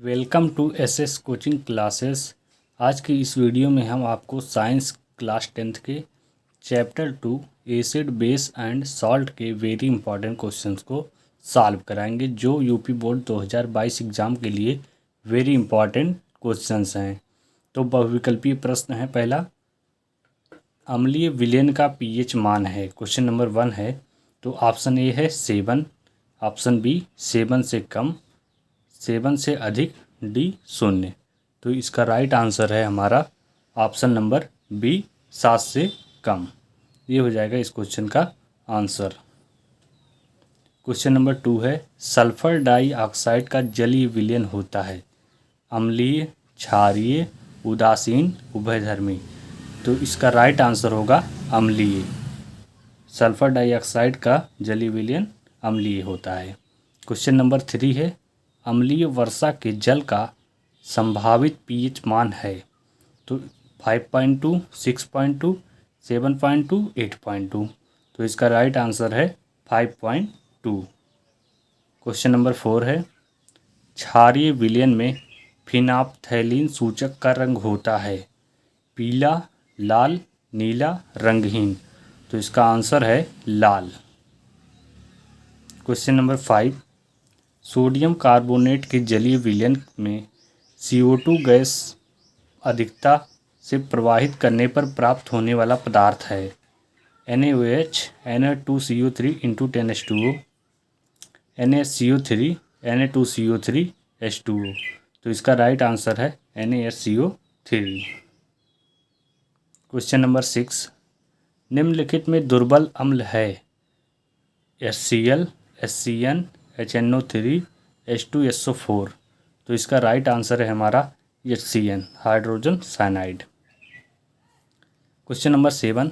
Welcome to SS coaching classes. आज की इस वीडियो में हम आपको साइंस क्लास 10th के chapter 2 acid base and salt के वेरी इंपॉर्टेंट क्वेश्चंस को सॉल्व कराएंगे, जो यूपी बोर्ड 2022 एग्ज़ाम के लिए वेरी इंपॉर्टेंट क्वेश्चंस हैं। तो बहुविकल्पीय प्रश्न है पहला, अम्लीय विलेन का पीएच मान है। क्वेश्चन नंबर 1 है, तो ऑप्शन ए है 7, ऑप्शन बी 7 से कम, 7 से अधिक, डी 0। तो इसका राइट आंसर है हमारा ऑप्शन नंबर बी 7 से कम। ये हो जाएगा इस क्वेश्चन का आंसर। क्वेश्चन नंबर 2 है, सल्फर डाइऑक्साइड का जलीय विलयन होता है अम्लीय, क्षारीय, उदासीन, उभयधर्मी। तो इसका राइट आंसर होगा अम्लीय। सल्फर डाइऑक्साइड का जलीय विलयन अम्लीय होता है। क्वेश्चन नंबर 3 है, अम्लीय वर्षा के जल का संभावित पीएच मान है। तो 5.2, 6.2, 7.2, 8.2। तो इसका राइट आंसर है 5.2। क्वेश्चन नंबर 4 है, क्षारीय विलयन में फिनाप्थैलीन सूचक का रंग होता है पीला, लाल, नीला, रंगहीन। तो इसका आंसर है लाल। क्वेश्चन नंबर 5, सोडियम कार्बोनेट के जलीय विलयन में CO2 गैस अधिकता से प्रवाहित करने पर प्राप्त होने वाला पदार्थ है NaOH, Na2CO3 × 10H2O, NaCO3, Na2CO3, H2O। तो इसका राइट आंसर है NaSCO3। क्वेश्चन नंबर 6, निम्नलिखित में दुर्बल अम्ल है HCl, HCN, HNO3, H2SO4। तो इसका राइट आंसर है हमारा HCN, hydrogen cyanide. Question number 7,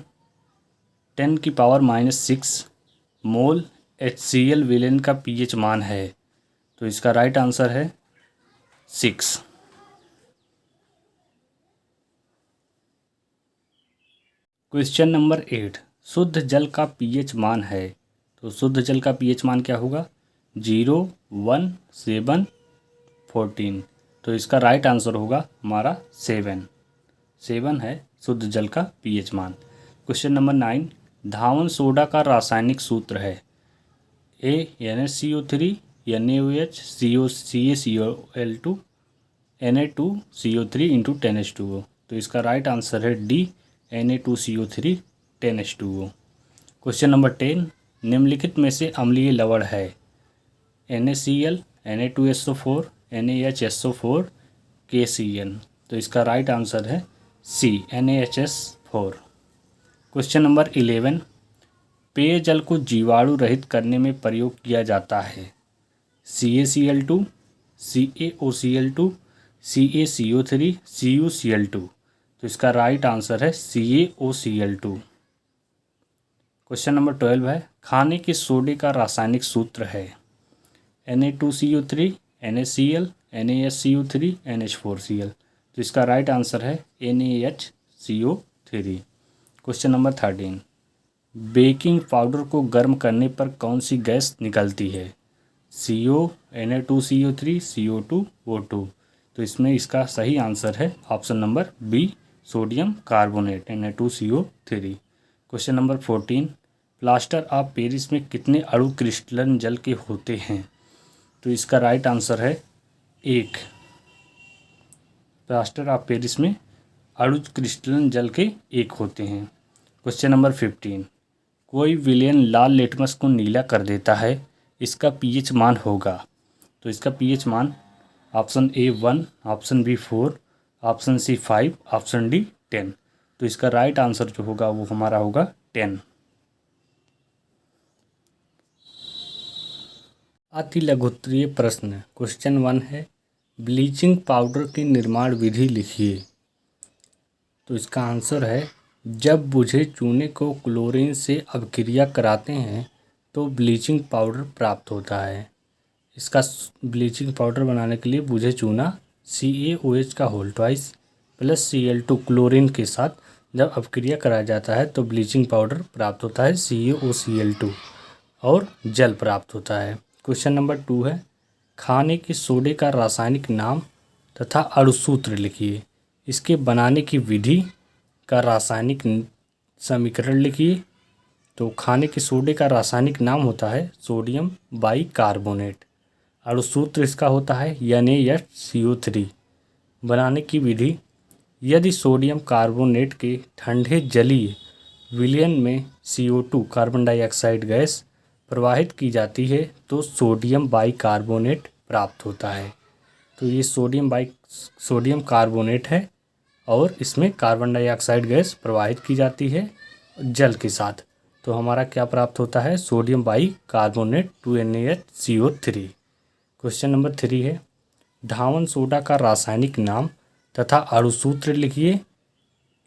10⁻⁻6 मोल HCl विलेन का पीएच मान है। तो इसका राइट आंसर है 6। क्वेश्चन नंबर 8, शुद्ध जल का पीएच मान है। तो शुद्ध जल का पीएच मान क्या होगा? 0, 1, 7, 14। तो इसका राइट आंसर होगा हमारा 7 है शुद्ध जल का पीएच मान। क्वेश्चन नंबर 9, धावन सोडा का रासायनिक सूत्र है NaCO3, NaOH, CaCO2, Na2CO3 × 10H2O। तो इसका राइट आंसर है D, Na2CO3, 10H2O। Question number 10, निम्नलिखित में से अम्लीय लवण है NaCl, Na2SO4, NaHSO4, KCN। तो इसका राइट आंसर है सी, NaHS4। क्वेश्चन नंबर 11, पेयजल को जीवाणु रहित करने में प्रयोग किया जाता है CaCl2, CaOCl2, CaCO3, CuCl2। तो इसका राइट आंसर है CaOCl2। क्वेश्चन नंबर 12 है, खाने के सोडे का रासायनिक सूत्र है Na2CO3, NaCl, NaSCO3, NH4Cl। तो इसका राइट आंसर है NaHCO3। Question number 13, baking powder को गर्म करने पर कौन सी गैस निकलती है CO, Na2CO3, CO2, O2। तो इसमें इसका सही आंसर है option number B, sodium carbonate, Na2CO3। Question number 14, plaster of Paris में कितने अणु क्रिस्टलन जल के होते हैं। तो इसका राइट आंसर है 1। प्लास्टर ऑफ पेरिस में अणु क्रिस्टलन जल के 1 होते हैं। क्वेश्चन नंबर 15, कोई विलयन लाल लिटमस को नीला कर देता है, इसका पीएच मान होगा। तो इसका पीएच मान option A 1, option B 4, option C 5, option D 10। तो इसका राइट आंसर जो होगा वो हमारा होगा 10। अति लघुत्तरीय प्रश्न क्वेश्चन 1 है, ब्लीचिंग पाउडर की निर्माण विधि लिखिए। तो इसका आंसर है, जब बुझे चूने को क्लोरीन से अभिक्रिया कराते हैं तो ब्लीचिंग पाउडर प्राप्त होता है। इसका ब्लीचिंग पाउडर बनाने के लिए बुझे चूना CaOH का whole twice plus Cl2 chlorine के साथ जब अभिक्रिया कराया जाता है तो ब्लीचिंग पाउडर प्राप्त होता है CaOCl2 और जल प्राप्त होता है। क्वेश्चन नंबर 2 है, खाने के सोडे का रासायनिक नाम तथा अणुसूत्र लिखिए। इसके बनाने की विधि का रासायनिक समीकरण लिखिए। तो खाने के सोडे का रासायनिक नाम होता है सोडियम बाइकार्बोनेट। अणुसूत्र इसका होता है NaHCO3। बनाने की विधि, यदि सोडियम कार्बोनेट के ठंडे जलीय विलयन में CO2 कार्बन डाइऑक्साइड गैस प्रवाहित की जाती है तो सोडियम बाइकार्बोनेट प्राप्त होता है। तो ये सोडियम कार्बोनेट है और इसमें कार्बन डाइऑक्साइड गैस प्रवाहित की जाती है जल के साथ। तो हमारा क्या प्राप्त होता है? Sodium bicarbonate 2NaHCO3। Question number 3 है, धावन सोडा का रासायनिक नाम तथा अणुसूत्र लिखिए।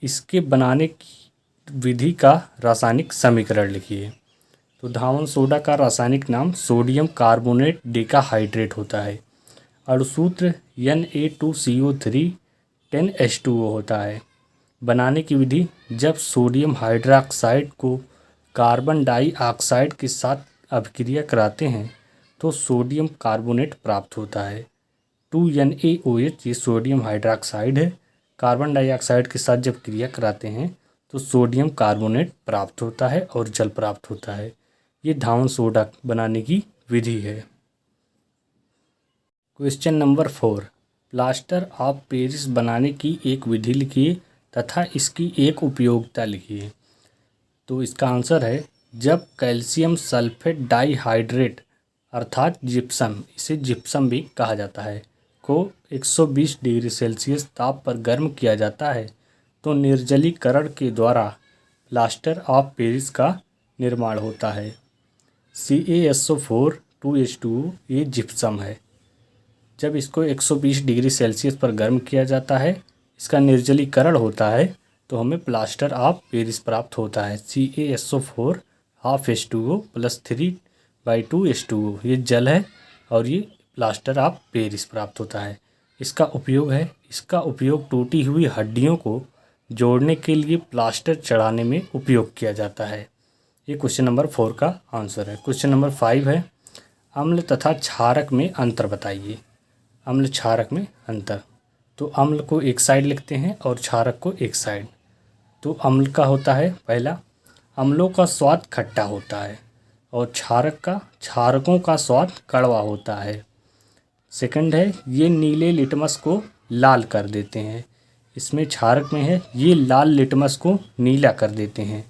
इसके बनाने की विधि का रासायनिक समीकरण लिखिए। तो धावन सोडा का रासायनिक नाम सोडियम कार्बोनेट डेकाहाइड्रेट होता है। अणुसूत्र Na2CO3 10H2O होता है। बनाने की विधि, जब सोडियम हाइड्रोक्साइड को कार्बन डाइऑक्साइड के साथ अभिक्रिया कराते हैं तो सोडियम कार्बोनेट प्राप्त होता है। 2NaOH ये सोडियम हाइड्रोक्साइड है। कार्बन डाइऑक्साइड के साथ जब क्रिया कराते हैं तो सोडियम कार्बोनेट प्राप्त होता है और जल प्राप्त होता है। ये धावन सोडा बनाने की विधि है। Question number 4, plaster of Paris बनाने की एक विधि लिखिए तथा इसकी एक उपयोगिता लिखिए। तो इसका आंसर है, जब कैल्शियम सल्फेट डाइहाइड्रेट अर्थात जिप्सम, इसे जिप्सम भी कहा जाता है, को 120 डिग्री सेल्सियस ताप पर गर्म किया जाता है तो निर्जलीकरण के द्वारा प्लास्टर ऑफ पेरिस का निर्माण होता है। CaSO4 2H2O ये जिप्सम है। जब इसको 120 डिग्री सेल्सियस पर गर्म किया जाता है, इसका निर्जलीकरण होता है तो हमें प्लास्टर ऑफ पेरिस प्राप्त होता है। CaSO4 half H2O plus 3/2H2O ये जल है और ये प्लास्टर ऑफ पेरिस प्राप्त होता है। इसका उपयोग टूटी हुई हड्डियों को जोड़ने के लिए प्लास्टर चढ़ाने में उपयोग किया जाता है। ये क्वेश्चन नंबर 4 का आंसर है। क्वेश्चन नंबर 5 है, अम्ल तथा क्षारक में अंतर बताइए। अम्ल क्षारक में अंतर, तो अम्ल को एक साइड लिखते हैं और क्षारक को एक साइड। तो अम्ल का होता है, पहला, अम्लों का स्वाद खट्टा होता है और क्षारकों का स्वाद कड़वा होता है। सेकंड है, ये नीले लिटमस को लाल कर देते हैं। इसमें क्षारक में है, ये लाल लिटमस को नीला कर देते हैं।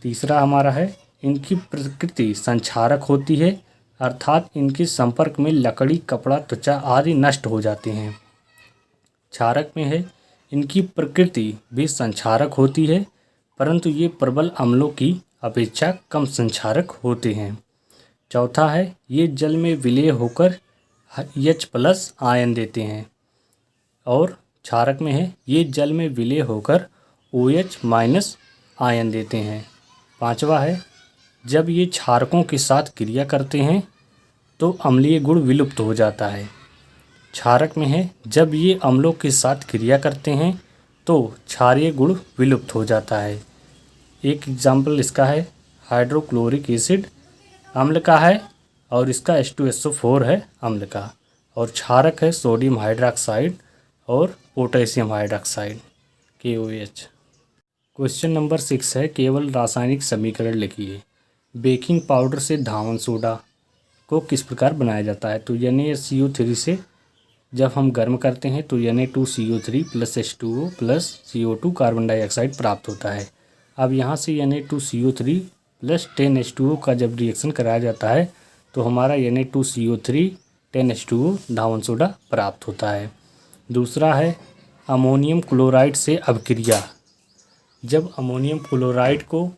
तीसरा हमारा है, इनकी प्रकृति संक्षारक होती है अर्थात इनके संपर्क में लकड़ी, कपड़ा, त्वचा आदि नष्ट हो जाते हैं। क्षारक में है, इनकी प्रकृति भी संक्षारक होती है परंतु ये प्रबल अम्लों की अपेक्षा कम संक्षारक होते हैं। चौथा है, ये जल में विलय होकर H+ आयन देते हैं। और क्षारक में है, ये जल में विलय होकर OH- आयन देते हैं। पांचवा है, जब ये क्षारकों के साथ क्रिया करते हैं तो अम्लीय गुण विलुप्त हो जाता है। क्षारक में है, जब ये अम्लों के साथ क्रिया करते हैं तो क्षारीय गुण विलुप्त हो जाता है। एक एग्जाम्पल इसका है हाइड्रोक्लोरिक एसिड, अम्ल का है और इसका H2SO4 है अम्ल का, और क्षारक है सोडियम हाइड्रोक्साइड और potassium hydroxide KOH। Question number 6 है, केवल रासायनिक समीकरण लिखिए। बेकिंग पाउडर से धावन सोडा को किस प्रकार बनाया जाता है। तो NaCO3 से जब हम गर्म करते हैं तो Na2CO3 plus H2O plus CO2 carbon dioxide प्राप्त होता है। अब यहाँ से Na2CO3 प्लस 10H2O का जब रिएक्शन कराया जाता है तो हमारा Na2CO3 10H2O धावन सोडा प्राप्त होता है। दूसरा है, अमोनियम क्लोराइड से अभिक्रिया। जब अमोनियम क्लोराइड को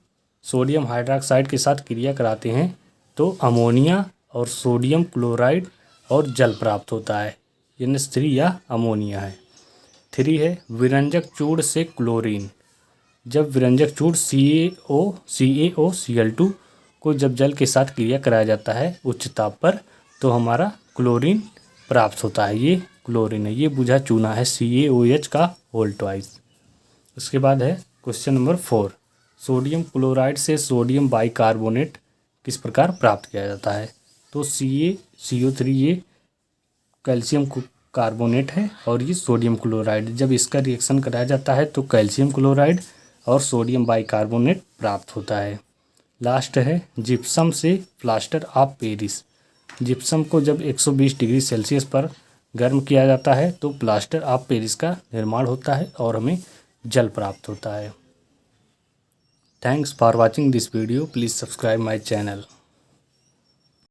सोडियम हाइड्रोक्साइड के साथ क्रिया कराते हैं तो अमोनिया और सोडियम क्लोराइड और जल प्राप्त होता है। NH3 या अमोनिया है। 3 है, विरंजक चूर्ण से क्लोरीन। जब विरंजक चूर्ण CaOCl2 को जब जल के साथ क्रिया कराया जाता है उच्च ताप पर तो हमारा क्लोरीन प्राप्त होता है। ये क्लोरीन है, ये बुझा चूना है CaOH का होल ट्वाइस। उसके बाद है क्वेश्चन नंबर 4, सोडियम क्लोराइड से सोडियम बाइकार्बोनेट किस प्रकार प्राप्त किया जाता है। तो CaCO3 ये कैल्शियम कार्बोनेट है और ये सोडियम क्लोराइड। जब इसका रिएक्शन कराया जाता है तो कैल्शियम क्लोराइड और सोडियम बाइकार्बोनेट प्राप्त होता है। लास्ट है जिप्सम से प्लास्टर ऑफ पेरिस। जिप्सम को जब 120 डिग्री सेल्सियस पर गर्म किया जाता है तो प्लास्टर ऑफ पेरिस का निर्माण होता है और हमें जल प्राप्त होता है। Thanks for watching this video. Please subscribe my channel.